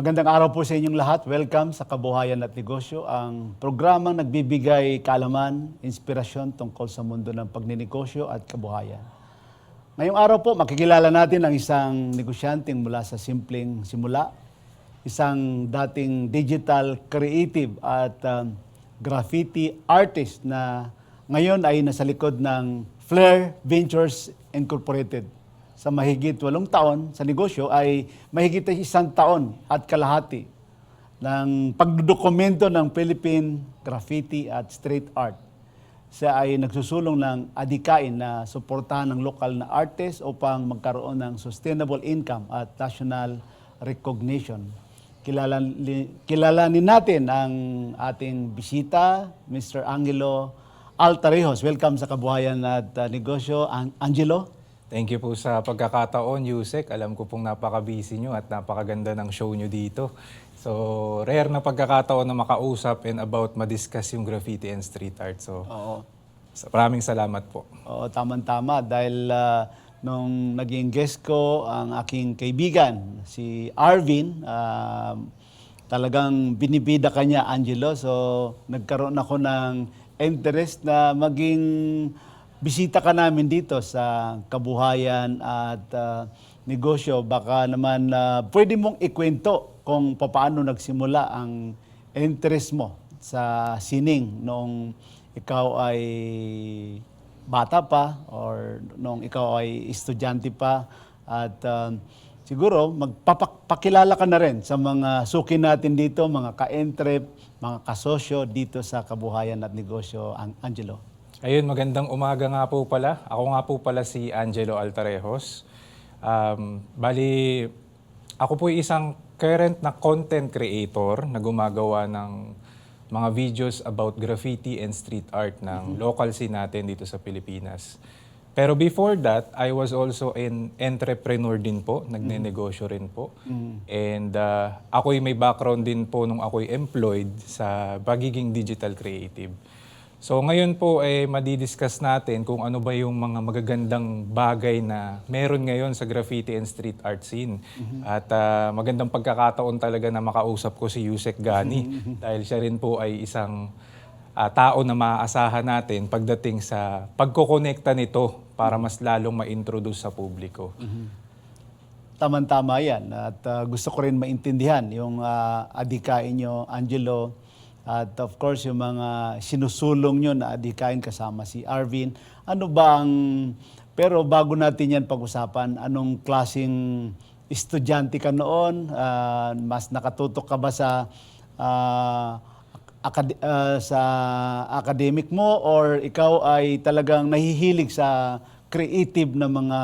Magandang araw po sa inyong lahat. Welcome sa Kabuhayan at Negosyo, ang programang nagbibigay kaalaman, inspirasyon tungkol sa mundo ng pagninegosyo at kabuhayan. Ngayong araw po, makikilala natin ang isang negosyanteng mula sa simpleng simula, isang dating digital creative at graffiti artist na ngayon ay nasa likod ng Flair Ventures Incorporated. Sa mahigit 8 taon sa negosyo ay mahigit 1 taon at kalahati ng pagdodokumento ng Philippine graffiti at street art. Siya ay nagsusulong ng adikain na suportahan ng lokal na artist upang magkaroon ng sustainable income at national recognition. Kilalanin natin ang ating bisita, Mr. Angelo Altarejos. Welcome sa Kabuhayan at Negosyo, Angelo. Thank you po sa pagkakataon, Yusek. Alam ko pong napaka-busy nyo at napakaganda ng show nyo dito. So, rare na pagkakataon na makausap and about madiscuss yung graffiti and street art. So, maraming salamat po. Oo, tama-tama. Dahil nung naging guest ko ang aking kaibigan, si Arvin, talagang binibida kanya, Angelo. So, nagkaroon ako ng interest na maging bisita ka namin dito sa Kabuhayan at Negosyo. Baka naman pwede mong ikwento kung paano nagsimula ang interest mo sa sining noong ikaw ay bata pa or noong ikaw ay estudyante pa. At siguro magpapakilala ka na rin sa mga suki natin dito, mga ka-entrep, mga kasosyo dito sa Kabuhayan at Negosyo, Angelo. Ayun, magandang umaga nga po pala. Ako nga po pala si Angelo Altarejos. Bali, ako po isang current na content creator na gumagawa ng mga videos about graffiti and street art ng local scene natin dito sa Pilipinas. Pero before that, I was also an entrepreneur din po, nagnenegosyo rin po. And ako'y may background din po nung ako'y employed sa pagiging digital creative. So ngayon po ay madidiscuss natin kung ano ba yung mga magagandang bagay na meron ngayon sa graffiti and street art scene. At magandang pagkakataon talaga na makausap ko si Yusek Gani dahil siya rin po ay isang tao na maaasahan natin pagdating sa pagkokonekta nito para mas lalong ma-introduce sa publiko. Tama-tama yan. At gusto ko rin maintindihan yung adikain nyo, Angelo. At of course, yung mga sinusulong nyo na adikain kasama si Arvin. Ano ba ang... Pero bago natin yan pag-usapan, anong klaseng estudyante ka noon? Mas nakatutok ka ba sa academic mo or ikaw ay talagang nahihilig sa creative na mga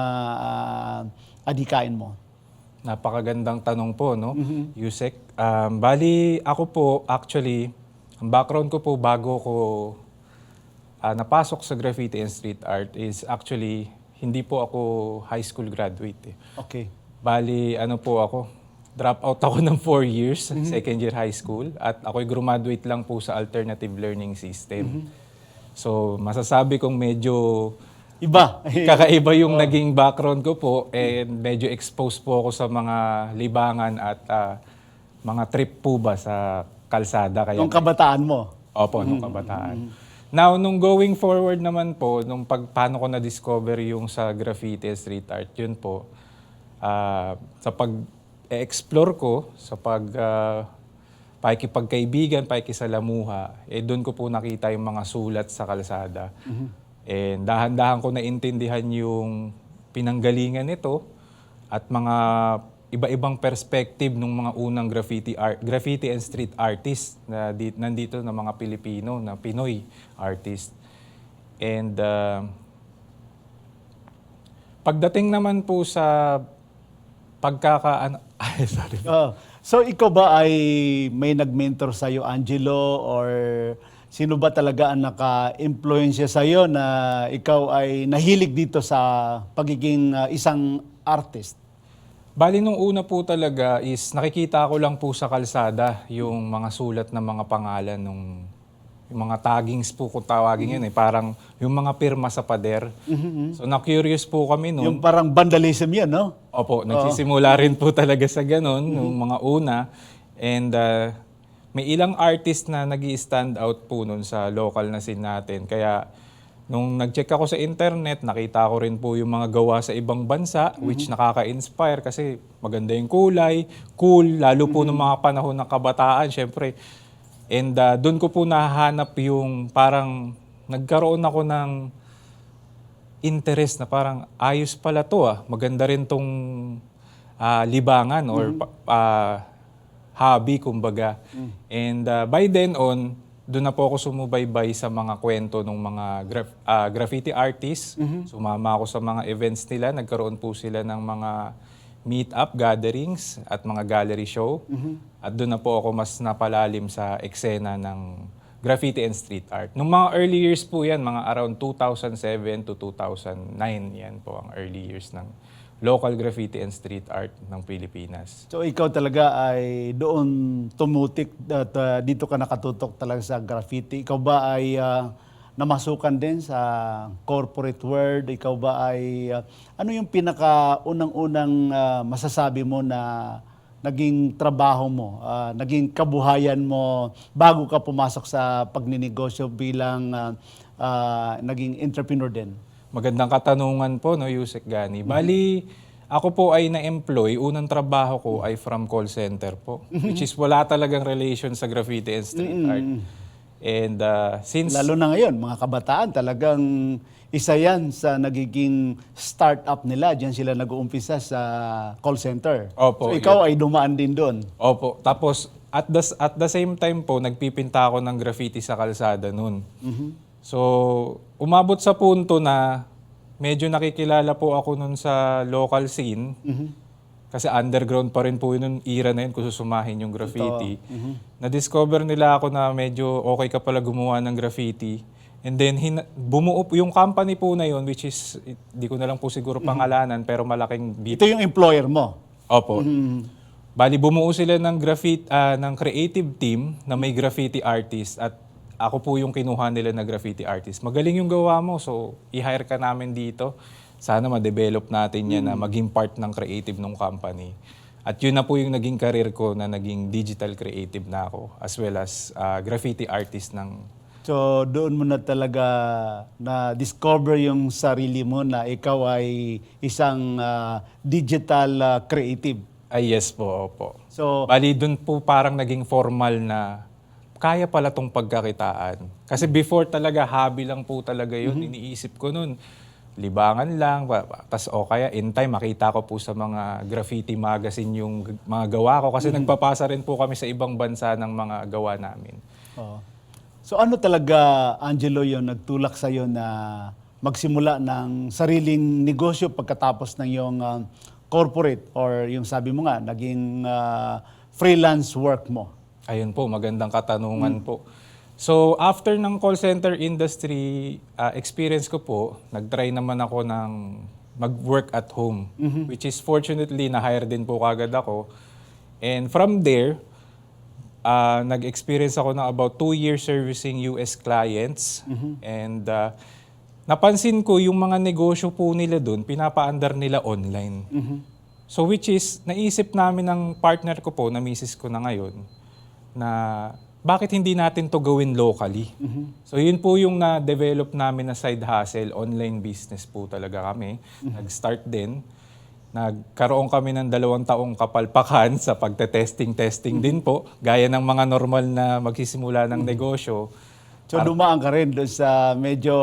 adikain mo? Napakagandang tanong po, no, Yusek. Bali, ako po actually, ang background ko po bago ko napasok sa graffiti and street art is actually hindi po ako high school graduate. Okay. Bali, ano po ako, drop out ako ng 4 years, second year high school, at ako'y graduate lang po sa alternative learning system. So, masasabi kong medyo iba. Kakaiba yung naging background ko po and medyo exposed po ako sa mga libangan at mga trip po ba sa kalsada. Kaya Nung kabataan mo? Opo, nung kabataan. Now, nung going forward naman po, nung paano ko na-discover yung sa graffiti and street art, yun po, sa pag-explore ko, sa pakikipagkaibigan, pakikisalamuha, doon ko po nakita yung mga sulat sa kalsada. And dahan-dahan ko naintindihan yung pinanggalingan nito at mga iba-ibang perspective ng mga unang graffiti and street artists na nandito na mga Pilipino, na Pinoy artist. And pagdating naman po sa sorry. So ikaw ba ay may nag-mentor sa'yo, Angelo, or sino ba talaga ang naka-influensya sa'yo na ikaw ay nahilig dito sa pagiging isang artist? Bali, nung una po talaga is nakikita ko lang po sa kalsada yung mga sulat ng mga pangalan ng yung mga taggings po kung tawagin yun parang yung mga pirma sa pader. So na-curious po kami noon. Yung parang vandalism yan, no? Opo, nagsisimula rin po talaga sa ganun, yung mga una. And may ilang artist na nag-i-stand out po nun sa local na scene natin. Kaya nung nag-check ako sa internet, nakita ko rin po yung mga gawa sa ibang bansa, which nakaka-inspire kasi maganda yung kulay, cool, lalo po ng mga panahon ng kabataan, syempre. And doon ko po nahanap yung parang nagkaroon ako ng interest na parang ayos pala to maganda rin tong libangan or hobby kumbaga. And by then on, doon na po ako sumubaybay sa mga kwento ng mga graffiti artists. Sumama ako sa mga events nila, nagkaroon po sila ng mga meet-up gatherings at mga gallery show. At doon na po ako mas napalalim sa eksena ng graffiti and street art. Nung mga early years po yan, mga around 2007 to 2009, yan po ang early years ng local graffiti and street art ng Pilipinas. So ikaw talaga ay doon tumutik at dito ka nakatutok talaga sa graffiti. Ikaw ba ay namasukan din sa corporate world? Ikaw ba ay ano yung pinaka-unang-unang masasabi mo na naging trabaho mo, naging kabuhayan mo bago ka pumasok sa pagninegosyo bilang naging entrepreneur din? Magandang katanungan po, no, Yusek Gani. Bali, ako po ay na-employ, unang trabaho ko ay from call center po, which is wala talagang relation sa graffiti and street art. And since... Lalo na ngayon, mga kabataan, talagang isa yan sa nagiging startup nila. Diyan sila nag-uumpisa sa call center. Opo, so ikaw ay dumaan din doon. Opo. Tapos, at the same time po, nagpipinta ako ng graffiti sa kalsada noon. So, umabot sa punto na medyo nakikilala po ako nun sa local scene. Kasi underground pa rin po yun era na yun kung susumahin yung graffiti. Na-discover nila ako na medyo okay ka pala gumawa ng graffiti. And then, bumuo yung company po na yun, which is, di ko na lang po siguro pangalanan, pero malaking Ito yung employer mo? Opo. Bali, bumuo sila ng ng creative team na may graffiti artist at ako po yung kinuha nila na graffiti artist. Magaling yung gawa mo, so i-hire ka namin dito. Sana ma-develop natin yan na maging part ng creative ng company. At yun na po yung naging career ko na naging digital creative na ako as well as graffiti artist ng... So doon mo na talaga na-discover yung sarili mo na ikaw ay isang digital creative. Ay, yes po, opo. So, bali, dun po parang naging formal na kaya pala tong pagkakitaan. Kasi before talaga, hobby lang po talaga yun. Iniisip ko nun, libangan lang. Tas o kaya in time, makita ko po sa mga graffiti magazine yung mga gawa ko. Kasi nagpapasa rin po kami sa ibang bansa ng mga gawa namin. So ano talaga, Angelo, yung nagtulak sa'yo na magsimula ng sariling negosyo pagkatapos ng yung corporate or yung sabi mo nga, naging freelance work mo? Ayun po, magandang katanungan po. So, after ng call center industry experience ko po, nag-try naman ako ng mag-work at home, which is fortunately, na-hire din po kagad ako. And from there, nag-experience ako ng about 2 years servicing US clients. And napansin ko yung mga negosyo po nila doon, pinapaandar nila online. So which is, naisip namin ng partner ko po, na misis ko na ngayon, na bakit hindi natin to gawin locally? So yun po yung na-develop namin na side hustle, online business po talaga kami. Nag-start din. Nagkaroon kami ng 2 taong kapalpakan sa pagte-testing din po, gaya ng mga normal na magsisimula ng negosyo. So dumaan ka rin doon sa medyo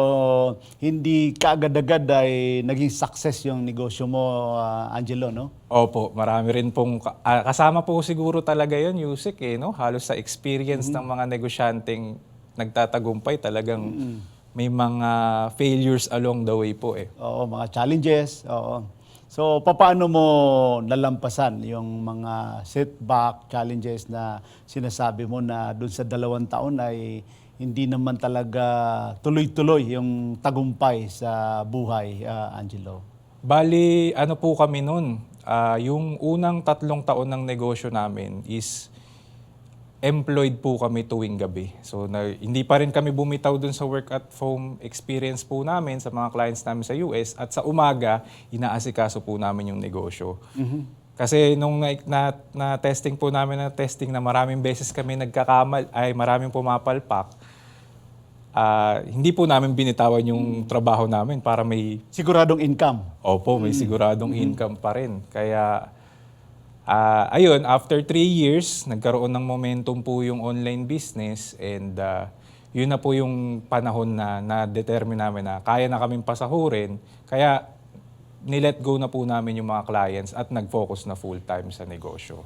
hindi kaagad-agad ay naging success yung negosyo mo, Angelo, no? Opo, marami rin pong, kasama po siguro talaga yun, Yusek, no? Halos sa experience ng mga negosyanteng nagtatagumpay, talagang may mga failures along the way po eh. Oo, mga challenges, oo. So, paano mo nalampasan yung mga setback, challenges na sinasabi mo na doon sa 2 taon ay hindi naman talaga tuloy-tuloy yung tagumpay sa buhay, Angelo? Bali, ano po kami nun? Yung unang 3 taon ng negosyo namin is employed po kami tuwing gabi. So hindi pa rin kami bumitaw dun sa work at home experience po namin sa mga clients namin sa US, at sa umaga, inaasikaso po namin yung negosyo. Kasi nung na testing po namin na maraming beses kami maraming pumapalpak, hindi po namin binitawan yung trabaho namin para may Siguradong income. may siguradong income pa rin. Kaya, ayun, after 3 years, nagkaroon ng momentum po yung online business, and yun na po yung panahon na na-determine namin na kaya na kaming pasahurin. Kaya, nilet go na po namin yung mga clients at nag-focus na full-time sa negosyo.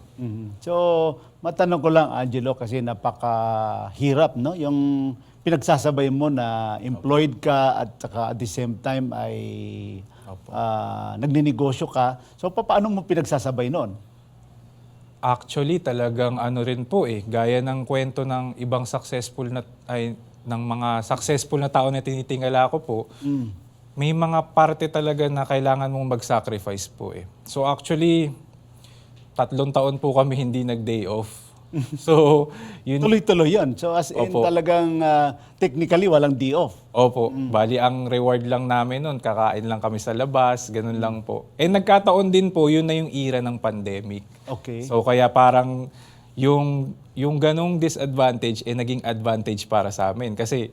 So, matanong ko lang, Angelo, kasi napakahirap, no? Yung pinagsasabay mo na employed ka at saka at the same time ay nagninegosyo ka. So, paano mo pinagsasabay noon? Actually, talagang ano rin po gaya ng kwento ng ibang ng mga successful na tao na tinitingala ko po, may mga parte talaga na kailangan mong mag-sacrifice po So actually, 3 taon po kami hindi nag-day off. So, yun. Tuloy-tuloy yun. So, as in talagang technically walang day off. Opo, bali ang reward lang namin nun, kakain lang kami sa labas, ganun lang po. Nagkataon din po, yun na yung era ng pandemic. Okay. So kaya parang yung ganong disadvantage naging advantage para sa amin. Kasi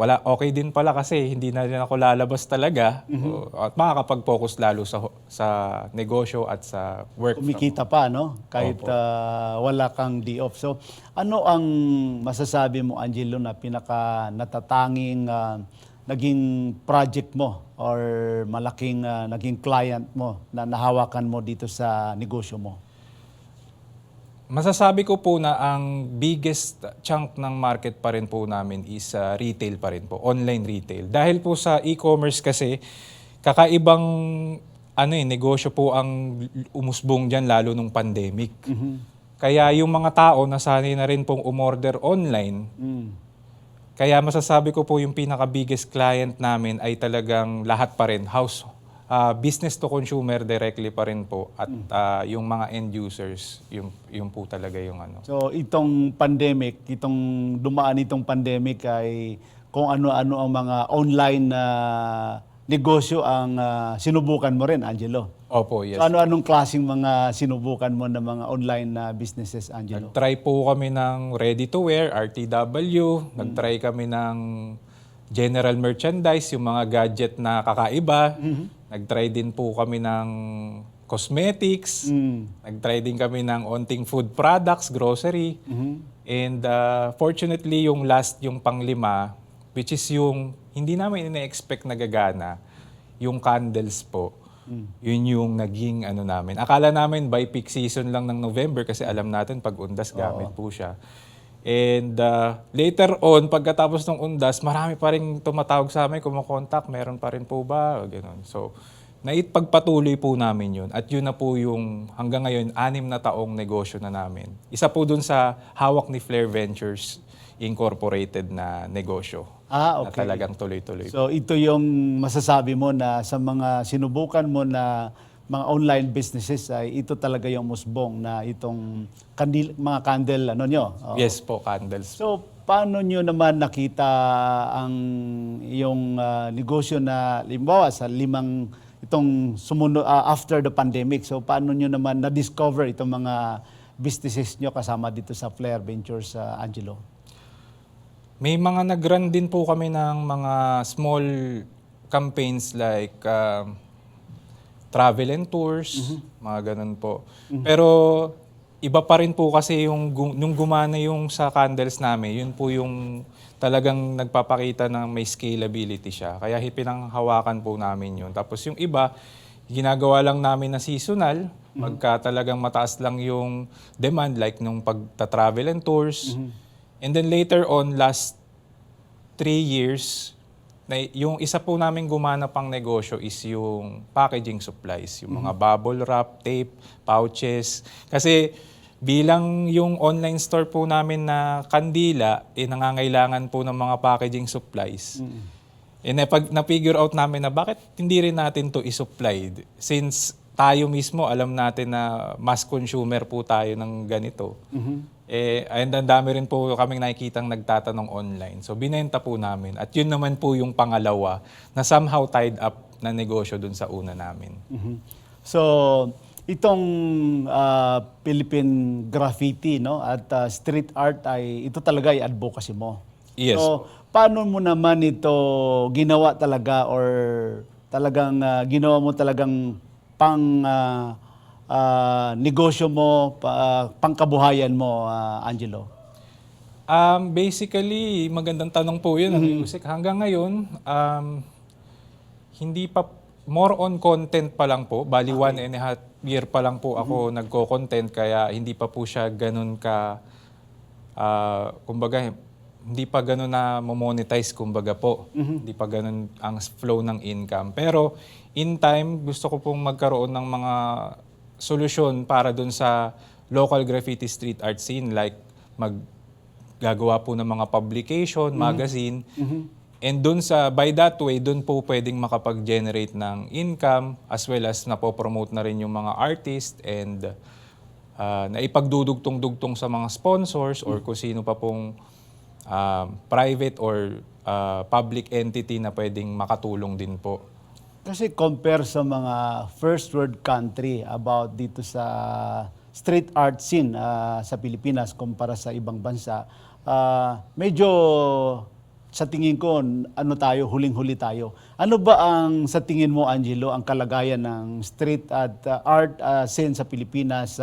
okay din pala kasi hindi na rin ako lalabas talaga, at makakapag-focus lalo sa negosyo at sa work. Kumikita pa, no? Kahit wala kang day off. So, ano ang masasabi mo, Angelo, na pinaka natatanging naging project mo or malaking naging client mo na nahawakan mo dito sa negosyo mo? Masasabi ko po na ang biggest chunk ng market pa rin po namin is retail pa rin po, online retail. Dahil po sa e-commerce kasi, kakaibang negosyo po ang umusbong dyan lalo nung pandemic. Kaya yung mga tao nasanay na rin pong umorder online. Kaya masasabi ko po yung pinaka-biggest client namin ay talagang lahat pa rin, business to consumer directly pa rin po, at yung mga end users, yung po talaga yung ano. So itong dumaan itong pandemic ay kung ano-ano ang mga online na negosyo ang sinubukan mo rin, Angelo. Opo, yes. So ano-anong klaseng mga sinubukan mo na mga online na businesses, Angelo? Nag-try po kami ng ready-to-wear, RTW. Nag-try kami ng general merchandise, yung mga gadget na kakaiba. Nag-try din po kami ng cosmetics. Nag-try din kami ng onting food products, grocery. And fortunately, yung pang-5, which is yung hindi namin ina-expect na gagana, yung candles po. Yun yung naging namin. Akala namin by peak season lang ng November kasi alam natin pag undas gamit po siya. And later on, pagkatapos ng undas, marami pa rin tumatawag sa amin, kumakontak, meron pa rin po ba? Ganun. So, naipagpatuloy po namin yun. At yun na po yung hanggang ngayon, 6 na taong negosyo na namin. Isa po dun sa hawak ni Flair Ventures Incorporated na negosyo. Okay. Na talagang tuloy-tuloy. So ito yung masasabi mo na sa mga sinubukan mo na mga online businesses ay ito talaga yung musbong na itong mga candle nyo. Yes po, candles. So paano nyo naman nakita ang iyong negosyo na limbawa sa 5 itong sumunod after the pandemic? So paano nyo naman na-discover itong mga businesses nyo kasama dito sa Flair Ventures, Angelo? May mga nag-run din po kami ng mga small campaigns like travel and tours, mga ganun po. Pero iba pa rin po kasi nung gumana yung sa candles namin, yun po yung talagang nagpapakita na may scalability siya. Kaya pinanghawakan po namin yun. Tapos yung iba, ginagawa lang namin na seasonal, pagka talagang mataas lang yung demand, like nung pagta-travel and tours. And then later on, last 3 years, yung isa po namin gumana pang negosyo is yung packaging supplies. Yung mga bubble wrap, tape, pouches. Kasi bilang yung online store po namin na Kandila, nangangailangan po ng mga packaging supplies. Na-figure out namin na bakit hindi rin natin to i-supply. Since tayo mismo, alam natin na mass consumer po tayo ng ganito. And ang dami rin po kaming nakikitang nagtatanong online. So binenta po namin. At yun naman po yung pangalawa na somehow tied up na negosyo dun sa una namin. So, itong Philippine graffiti, no, at street art ay ito talaga ay advocacy mo. Yes So, paano mo naman ito ginawa talaga or talagang ginawa mo talagang negosyo mo, pangkabuhayan mo, Angelo? Basically, magandang tanong po yun, Yusek. Hanggang ngayon, hindi pa, more on content pa lang po. Bali, 1.5 year pa lang po ako nagko-content, kaya hindi pa po siya ganun ka, kumbaga, hindi pa ganun na monetize, kumbaga po. Hindi pa ganun ang flow ng income. Pero, in time, gusto ko pong magkaroon ng mga solusyon para dun sa local graffiti street art scene, like gagawa po ng mga publication, magazine. And dun sa, by that way, dun po pwedeng makapag-generate ng income as well as napopromote na rin yung mga artist and naipagdudugtong-dugtong sa mga sponsors or kung sino pa pong private or public entity na pwedeng makatulong din po. Kasi compare sa mga first world country about dito sa street art scene sa Pilipinas kumpara sa ibang bansa, medyo sa tingin ko, huling-huli tayo. Ano ba ang, sa tingin mo, Angelo, ang kalagayan ng street at art scene sa Pilipinas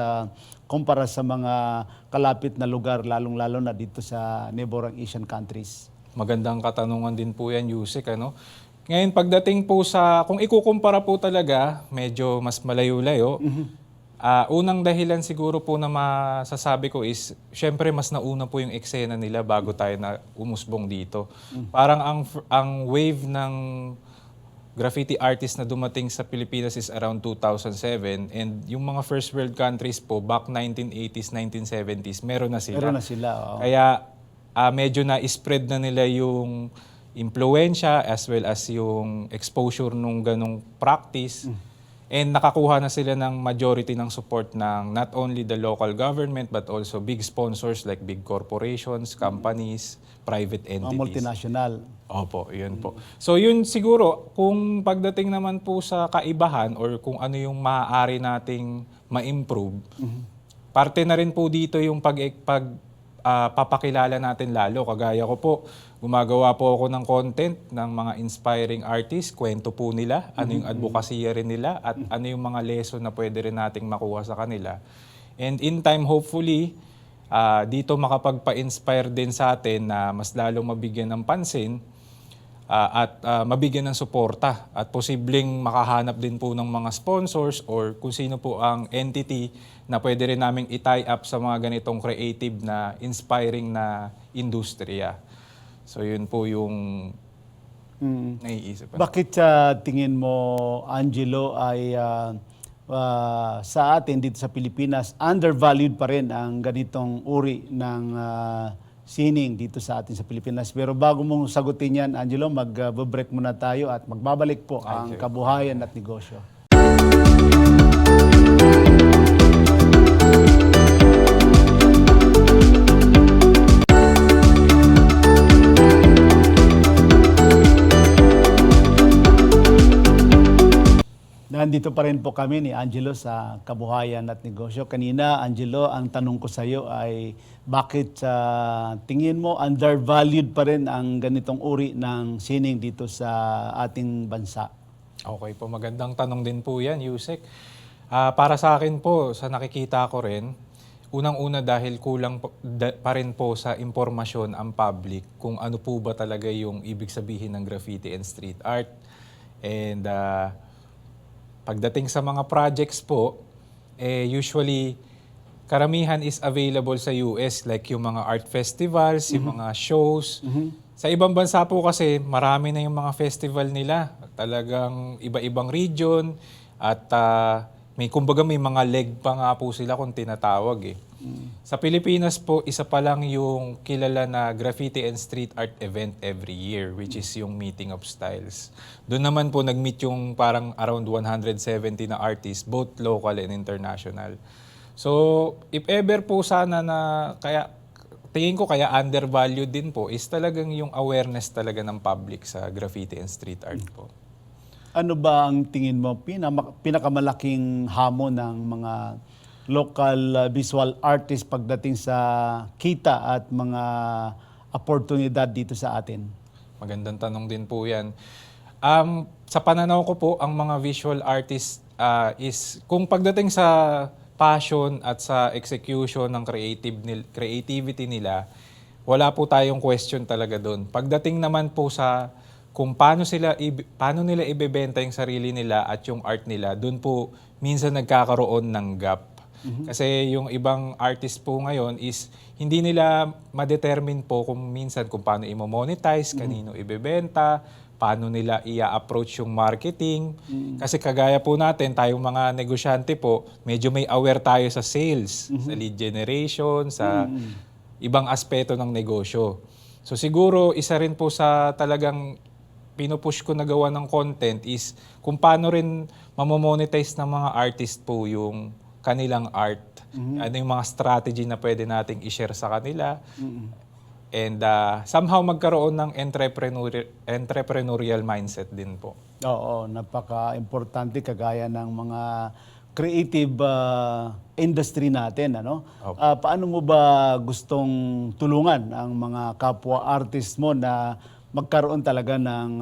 kumpara sa mga kalapit na lugar, lalong-lalo na dito sa neighboring Asian countries? Magandang katanungan din po yan, Yusek. Ano? Ngayon, pagdating po sa, kung ikukumpara po talaga, medyo mas malayo-layo. Unang dahilan siguro po na masasabi ko is, syempre mas nauna po yung eksena nila bago tayo na umusbong dito. Parang ang wave ng graffiti artist na dumating sa Pilipinas is around 2007 and yung mga first world countries po, back 1980s, 1970s, meron na sila. Meron na sila, oo. Kaya medyo na-spread na nila yung impluensya as well as yung exposure nung ganong practice. And nakakuha na sila ng majority ng support ng not only the local government but also big sponsors like big corporations, companies, private entities. Multinational. Opo, yun po. So yun siguro, kung pagdating naman po sa kaibahan or kung ano yung maaari nating ma-improve, parte na rin po dito yung papakilala natin lalo. Kagaya ko po, gumagawa po ako ng content ng mga inspiring artists, kwento po nila, ano yung advokasya rin nila, at ano yung mga lesson na pwede rin nating makuha sa kanila. And in time, hopefully, dito makapagpa-inspire din sa atin na mas lalong mabigyan ng pansin at mabigyan ng suporta. At posibleng makahanap din po ng mga sponsors or kung sino po ang entity na pwede rin naming i-tie up sa mga ganitong creative na inspiring na industriya. So yun po yung naiisip. Bakit sa tingin mo, Angelo, ay sa atin dito sa Pilipinas, undervalued pa rin ang ganitong uri ng sining dito sa atin sa Pilipinas? Pero bago mong sagutin yan, Angelo, mag-break muna tayo at magbabalik po ang Kabuhayan at Negosyo. Nandito pa rin po kami ni Angelo sa Kabuhayan at Negosyo. Kanina, Angelo, ang tanong ko sa iyo ay bakit sa tingin mo undervalued pa rin ang ganitong uri ng sining dito sa ating bansa? Okay po, magandang tanong din po yan, Yusek. Para sa akin po, sa nakikita ko rin, unang-una dahil kulang pa rin po sa impormasyon ang public kung ano po ba talaga yung ibig sabihin ng graffiti and street art. And pagdating sa mga projects po, usually karamihan is available sa US like yung mga art festivals, yung mga shows. Sa ibang bansa po kasi marami na yung mga festival nila. Talagang iba-ibang region at kumbaga may mga leg pa nga po sila kung tinatawag eh. Sa Pilipinas po, isa pa lang yung kilala na graffiti and street art event every year, which is yung Meeting of Styles. Doon naman po nag-meet yung parang around 170 na artists, both local and international. So, if ever po sana na kaya tingin ko kaya undervalued din po is talagang yung awareness talaga ng public sa graffiti and street art po. Ano ba ang tingin mo pinakamalaking hamon ng mga local visual artists pagdating sa kita at mga oportunidad dito sa atin? Magandang tanong din po yan. Sa pananaw ko po, ang mga visual artists is kung pagdating sa passion at sa execution ng creativity nila, wala po tayong question talaga doon. Pagdating naman po sa kung paano nila ibebenta yung sarili nila at yung art nila, doon po minsan nagkakaroon ng gap. Kasi yung ibang artist po ngayon is hindi nila ma-determine po kung minsan kung paano i-monetize, kanino ibebenta, paano nila i-approach yung marketing. Kasi kagaya po natin, tayong mga negosyante po, medyo may aware tayo sa sales, sa lead generation, sa ibang aspeto ng negosyo. So siguro isa rin po sa talagang pinupush ko na gawa ng content is kung paano rin mamomonetize ng mga artist po yung kanilang art. Ano yung mga strategy na pwede nating i-share sa kanila. And somehow magkaroon ng entrepreneurial mindset din po. Oo, napaka-importante kagaya ng mga creative industry natin. Ano? Paano mo ba gustong tulungan ang mga kapwa artist mo na magkaroon talaga ng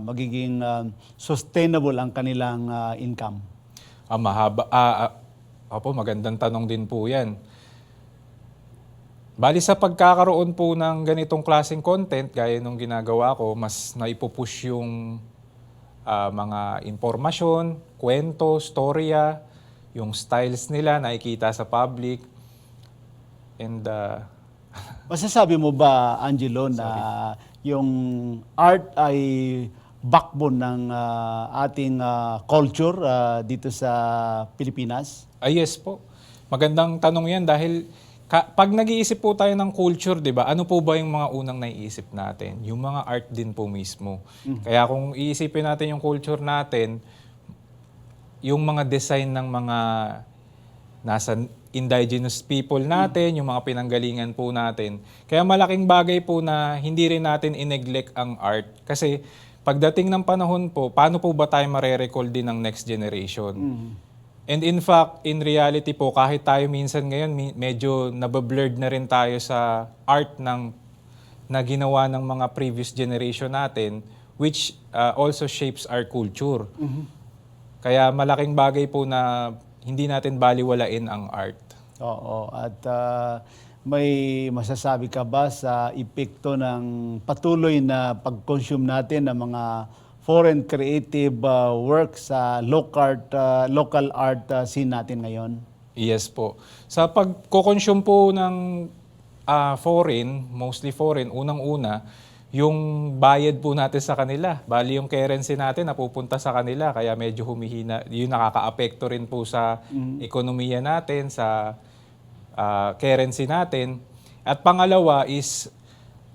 magiging sustainable ang kanilang income? Magandang tanong din po yan. Bali sa pagkakaroon po ng ganitong klaseng content, gaya nung ginagawa ko, mas naipupush yung mga impormasyon, kwento, storya, yung styles nila nakikita sa public. And Masasabi mo ba, Angelo, na yung art ay backbone ng ating culture dito sa Pilipinas? yes po. Magandang tanong yan dahil pag nag-iisip po tayo ng culture, di ba, ano po ba yung mga unang naiisip natin? Yung mga art din po mismo. Kaya kung iisipin natin yung culture natin, yung mga design ng mga nasa indigenous people natin, yung mga pinanggalingan po natin. Kaya malaking bagay po na hindi rin natin i-neglect ang art. Kasi pagdating ng panahon po, paano po ba tayo mare-recall din ng next generation? And in fact, in reality po, kahit tayo minsan ngayon, medyo nabablurred na rin tayo sa art na ginawa ng mga previous generation natin, which also shapes our culture. Kaya malaking bagay po na hindi natin baliwalain ang art. Oo. At may masasabi ka ba sa epekto ng patuloy na pag-consume natin ng mga foreign creative works sa local art scene natin ngayon? Yes po. Sa pagko-consume po ng foreign, mostly foreign, unang-una, yung bayad po natin sa kanila. Bali yung currency natin napupunta sa kanila, kaya medyo humihina. Yun nakaka-apekto rin po sa ekonomiya natin, sa currency natin. At pangalawa is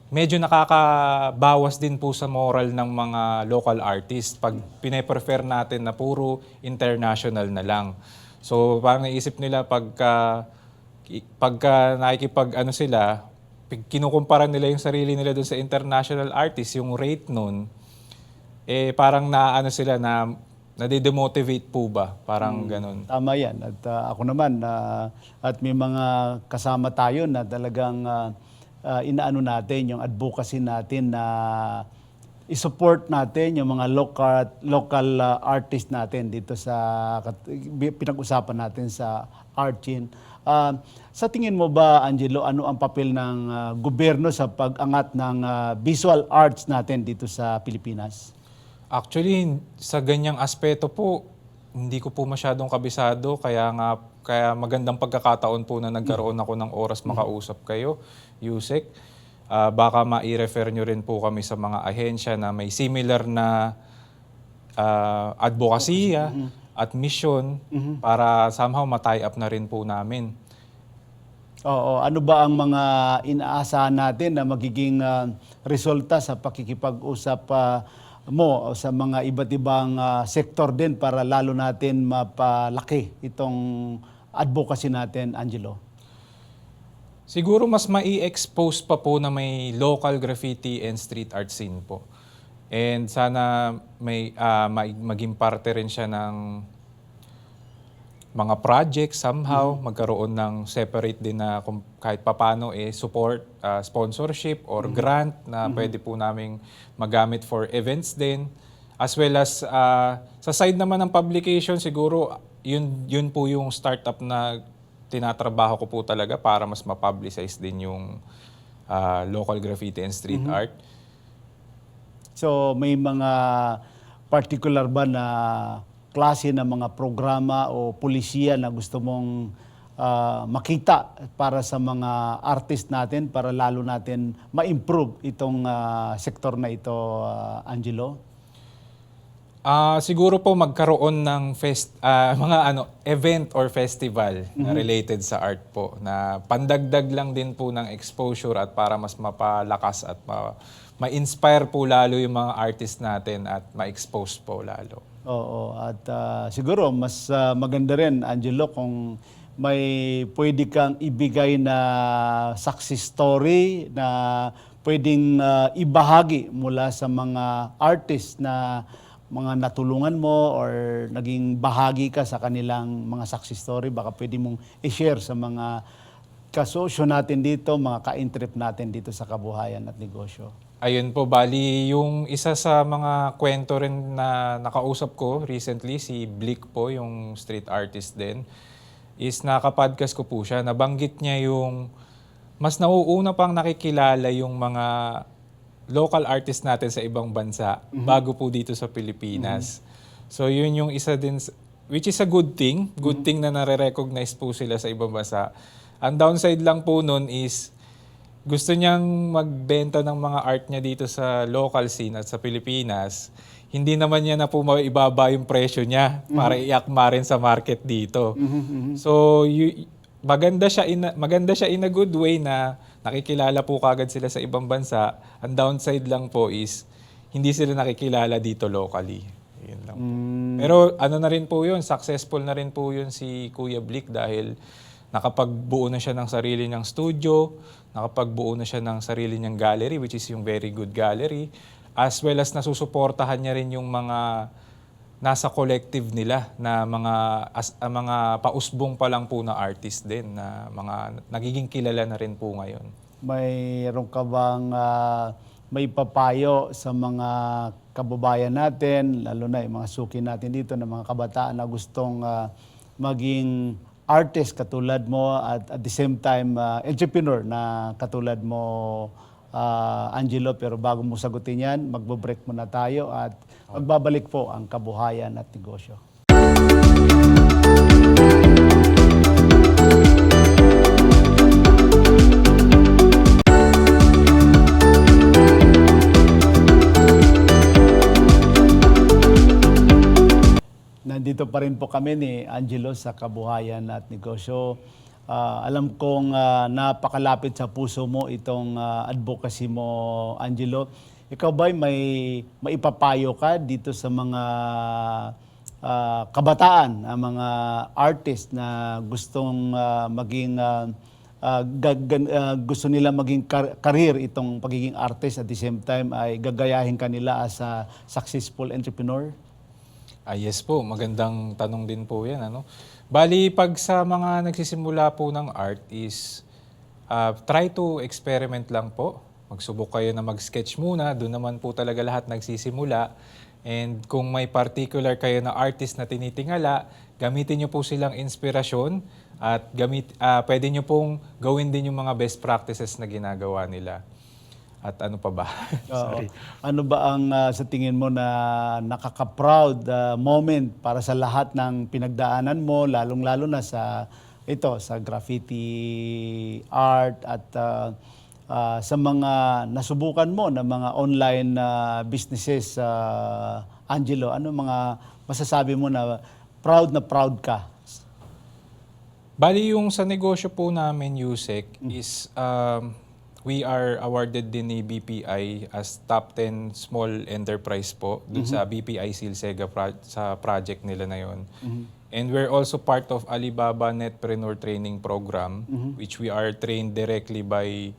medyo nakakabawas din po sa moral ng mga local artists pag pine-prefer natin na puro international na lang. So parang naisip nila pagka nakikipag sila, kinukumpara nila yung sarili nila doon sa international artist, yung rate nun, parang sila na nade-demotivate po ba? Parang ganun. Tama yan. At ako naman, at may mga kasama tayo na talagang inaano natin, yung advocacy natin na i-support natin yung mga local artist natin dito sa pinag-usapan natin sa art scene. Sa tingin mo ba, Angelo, ano ang papel ng gobyerno sa pag-angat ng visual arts natin dito sa Pilipinas? Actually, sa ganyang aspeto po, hindi ko po masyadong kabisado, kaya magandang pagkakataon po na nagkaroon ako ng oras makausap kayo, Yusek. Baka ma-i-refer nyo rin po kami sa mga ahensya na may similar na advocacy at mission para somehow ma-tie up na rin po namin. Oo. Ano ba ang mga inaasahan natin na magiging resulta sa pakikipag-usap mo sa mga iba't ibang sektor din para lalo natin mapalaki itong advocacy natin, Angelo? Siguro mas mai-expose pa po na may local graffiti and street art scene po. And sana maging parte rin siya ng mga project somehow, magkaroon ng separate din na kahit papano support, sponsorship or grant na pwede po naming magamit for events din. As well as sa side naman ng publication, siguro yun po yung startup na tinatrabaho ko po talaga para mas ma-publicize din yung local graffiti and street art. So may mga particular ba na klase ng mga programa o pulisiya na gusto mong makita para sa mga artist natin para lalo natin ma-improve itong sektor na ito, Angelo? Siguro po magkaroon ng mga event or festival na related sa art po na pandagdag lang din po ng exposure at para mas mapalakas at ma-inspire po lalo yung mga artist natin at ma-expose po lalo. Oo, at siguro mas maganda rin, Angelo, kung may pwede kang ibigay na success story na pwedeng ibahagi mula sa mga artist na mga natulungan mo or naging bahagi ka sa kanilang mga success story, baka pwede mong i-share sa mga kasosyo natin dito, mga ka-intrip natin dito sa kabuhayan at negosyo. Ayun po, bali yung isa sa mga kwento rin na nakausap ko recently, si Blick po, yung street artist din, is nakapodcast ko po siya. Nabanggit niya yung mas nauuna pang nakikilala yung mga local artist natin sa ibang bansa bago po dito sa Pilipinas. So yun yung isa din, which is a good thing. Good thing na nare-recognize po sila sa ibang bansa. Ang downside lang po nun is gusto niyang magbenta ng mga art niya dito sa local scene at sa Pilipinas. Hindi naman niya na po maibaba yung presyo niya para iakma rin sa market dito. So maganda siya in a good way na nakikilala po kagad sila sa ibang bansa. Ang downside lang po is hindi sila nakikilala dito locally. Yun lang po. Pero ano na rin po yun, successful na rin po yun si Kuya Blick dahil nakapagbuo na siya ng sarili niyang studio, nakapagbuo na siya ng sarili niyang gallery, which is yung very good gallery, as well as nasusuportahan niya rin yung mga nasa collective nila na mga pausbong pa lang po na artist din na mga nagiging kilala na rin po ngayon. Mayroon ka bang may papayo sa mga kababayan natin, lalo na yung mga suki natin dito na mga kabataan na gustong maging artist katulad mo at the same time entrepreneur na katulad mo, Angelo, pero bago mo sagutin yan, magbo-break muna tayo at magbabalik po ang kabuhayan at negosyo. Nandito pa rin po kami ni Angelo sa kabuhayan at negosyo. Alam kong napakalapit sa puso mo itong advocacy mo, Angelo. Ikaw ba may maipapayo ka dito sa mga kabataan, mga artist na gustong maging gusto nila maging career itong pagiging artist at the same time ay gagayahin kanila as a successful entrepreneur? Yes po, magandang tanong din po yan. Bali, pag sa mga nagsisimula po ng art is try to experiment lang po. Magsubok kayo na mag-sketch muna, doon naman po talaga lahat nagsisimula. And kung may particular kayo na artist na tinitingala, gamitin nyo po silang inspirasyon at pwede nyo pong gawin din yung mga best practices na ginagawa nila. At ano pa ba? Sorry. Ano ba ang sa tingin mo na nakaka-proud moment para sa lahat ng pinagdaanan mo, lalong-lalo na sa graffiti art at sa mga nasubukan mo na mga online businesses, Angelo? Ano mga masasabi mo na proud ka? Bali yung sa negosyo po namin, Yusek, is we are awarded din ni BPI as top 10 small enterprise po dun sa BPI Silsega sa project nila na yon. And we're also part of Alibaba Netpreneur Training Program, which we are trained directly by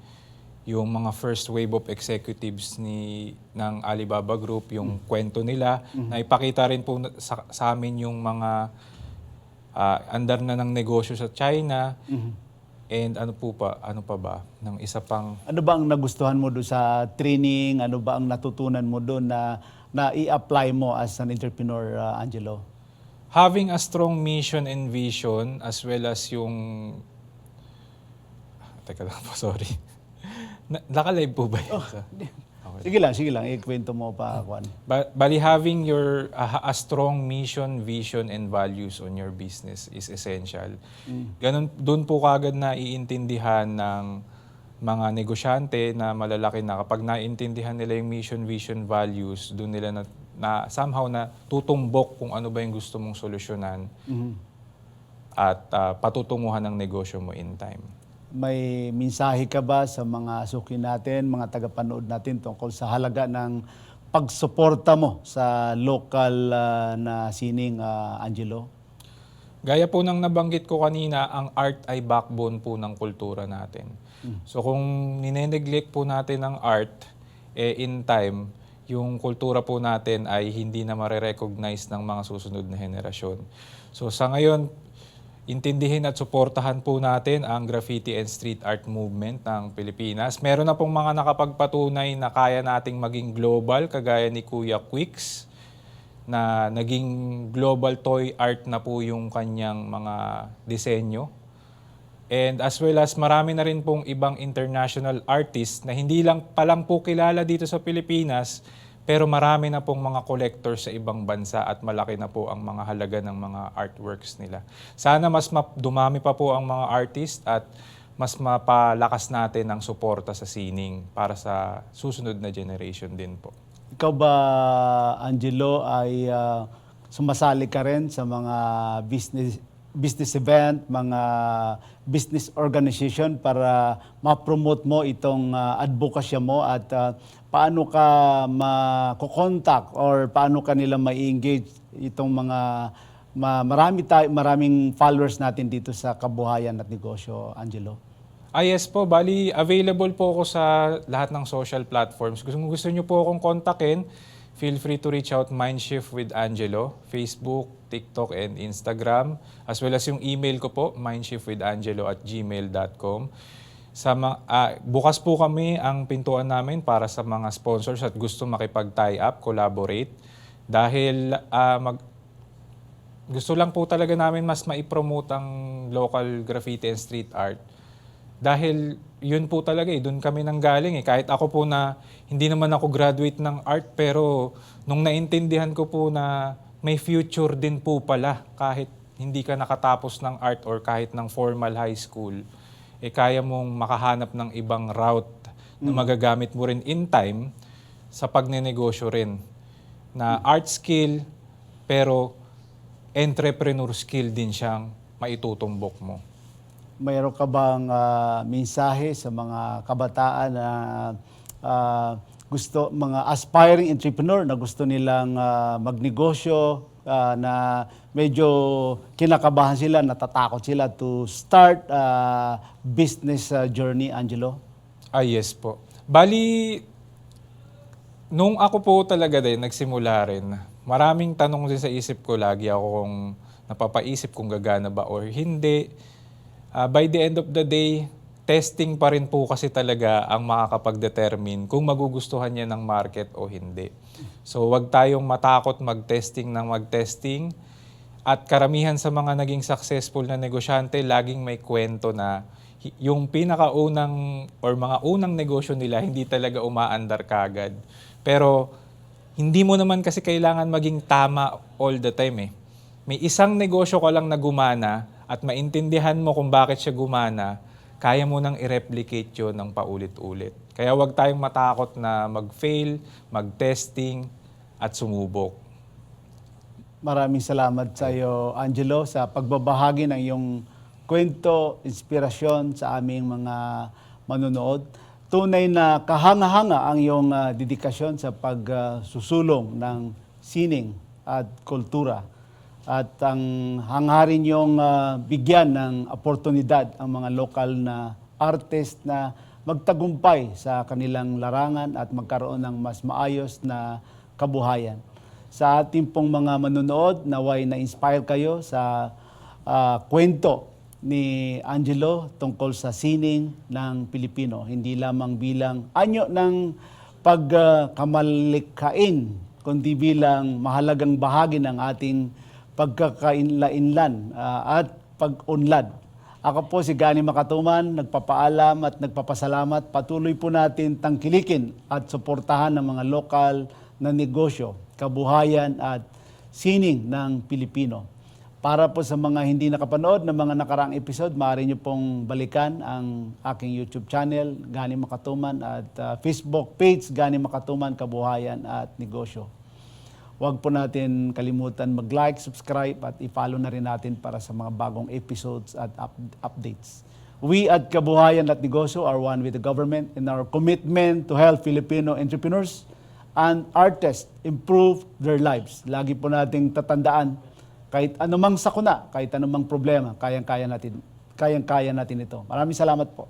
yung mga first wave of executives ng Alibaba Group, yung kwento nila. Na ipakita rin po sa amin yung mga andar na ng negosyo sa China. And ano pa ba? Ng isa pang... Ano ba ang nagustuhan mo doon sa training? Ano ba ang natutunan mo doon na i-apply mo as an entrepreneur, Angelo? Having a strong mission and vision as well as yung... Teka lang po, sorry. Naka-live po ba yun? Sige lang. Ikwento mo pa, Juan. Bali, having a strong mission, vision, and values on your business is essential. Doon po kagad na iintindihan ng mga negosyante na malalaki na kapag naintindihan nila yung mission, vision, values, doon nila na somehow na tutumbok kung ano ba yung gusto mong solusyonan at patutunguhan ng negosyo mo in time. May mensahe ka ba sa mga suki natin, mga tagapanood natin tungkol sa halaga ng pagsuporta mo sa local na sining, Angelo? Gaya po ng nabanggit ko kanina, ang art ay backbone po ng kultura natin. So kung nineneglect po natin ang art, in time, yung kultura po natin ay hindi na marirecognize ng mga susunod na henerasyon. So sa ngayon, intindihin at suportahan po natin ang graffiti and street art movement ng Pilipinas. Meron na pong mga nakapagpatunay na kaya nating maging global, kagaya ni Kuya Quicks, na naging global toy art na po yung kanyang mga disenyo. And as well as marami na rin pong ibang international artists na hindi lang palang po kilala dito sa Pilipinas, pero marami na pong mga collectors sa ibang bansa at malaki na po ang mga halaga ng mga artworks nila. Sana mas dumami pa po ang mga artist at mas mapalakas natin ang suporta sa sining para sa susunod na generation din po. Ikaw ba, Angelo, ay sumasali ka rin sa mga business event, mga business organization para ma-promote mo itong advokasya mo at paano ka ma-contact or paano ka nila ma-engage itong mga maraming followers natin dito sa Kabuhayan at Negosyo, Angelo? Yes po, bali available po ako sa lahat ng social platforms. Kung gusto niyo po akong kontakin, feel free to reach out Mindshift with Angelo, Facebook, TikTok, and Instagram. As well as yung email ko po, mindshiftwithangelo@gmail.com. Bukas po kami ang pintuan namin para sa mga sponsors at gusto makipag-tie up, collaborate. Dahil gusto lang po talaga namin mas maipromote ang local graffiti and street art. Dahil yun po talaga doon kami nanggaling Kahit ako po na hindi naman ako graduate ng art, pero nung naintindihan ko po na may future din po pala kahit hindi ka nakatapos ng art or kahit ng formal high school, kaya mong makahanap ng ibang route na magagamit mo rin in time sa pagnenegosyo rin. Na art skill, pero entrepreneur skill din siyang maitutumbok mo. Mayroon ka bang mensahe sa mga kabataan na mga aspiring entrepreneur na gusto nilang magnegosyo, na medyo kinakabahan sila, natatakot sila to start business journey, Angelo? Yes po. Bali, nung ako po talaga din nagsimula rin, maraming tanong din sa isip ko lagi ako kung napapaisip kung gagana ba or hindi. By the end of the day, testing pa rin po kasi talaga ang makakapag-determine kung magugustuhan niya ng market o hindi. So wag tayong matakot mag-testing ng mag-testing. At karamihan sa mga naging successful na negosyante, laging may kwento na yung pinakaunang or mga unang negosyo nila hindi talaga umaandar kagad. Pero hindi mo naman kasi kailangan maging tama all the time May isang negosyo ka lang na gumana at maintindihan mo kung bakit siya gumana, kaya mo nang i-replicate yun ng paulit-ulit. Kaya huwag tayong matakot na mag-fail, mag-testing, at sumubok. Maraming salamat sa iyo, Angelo, sa pagbabahagi ng iyong kwento, inspirasyon sa aming mga manonood. tunay na kahanga-hanga ang iyong dedikasyon sa pagsusulong ng sining at kultura. At ang hangarin niyong bigyan ng oportunidad ang mga lokal na artist na magtagumpay sa kanilang larangan at magkaroon ng mas maayos na kabuhayan. Sa ating pong mga manonood, naway na-inspire kayo sa kwento ni Angelo tungkol sa sining ng Pilipino. Hindi lamang bilang anyo ng pagkamalikhain, kundi bilang mahalagang bahagi ng ating pagkakainlainlan at pag-unlad. Ako po si Gani Makatuman, nagpapaalam at nagpapasalamat. Patuloy po natin tangkilikin at suportahan ng mga lokal na negosyo, kabuhayan at sining ng Pilipino. Para po sa mga hindi nakapanood ng mga nakaraang episode, maaari nyo pong balikan ang aking YouTube channel, Gani Makatuman, at Facebook page, Gani Makatuman, Kabuhayan at Negosyo. Huwag po natin kalimutan mag-like, subscribe at i-follow na rin natin para sa mga bagong episodes at updates. We at Kabuhayan at Negosyo are one with the government in our commitment to help Filipino entrepreneurs and artists improve their lives. Lagi po nating tatandaan, kahit anumang sakuna, kahit anumang problema, kayang-kaya natin ito. Maraming salamat po.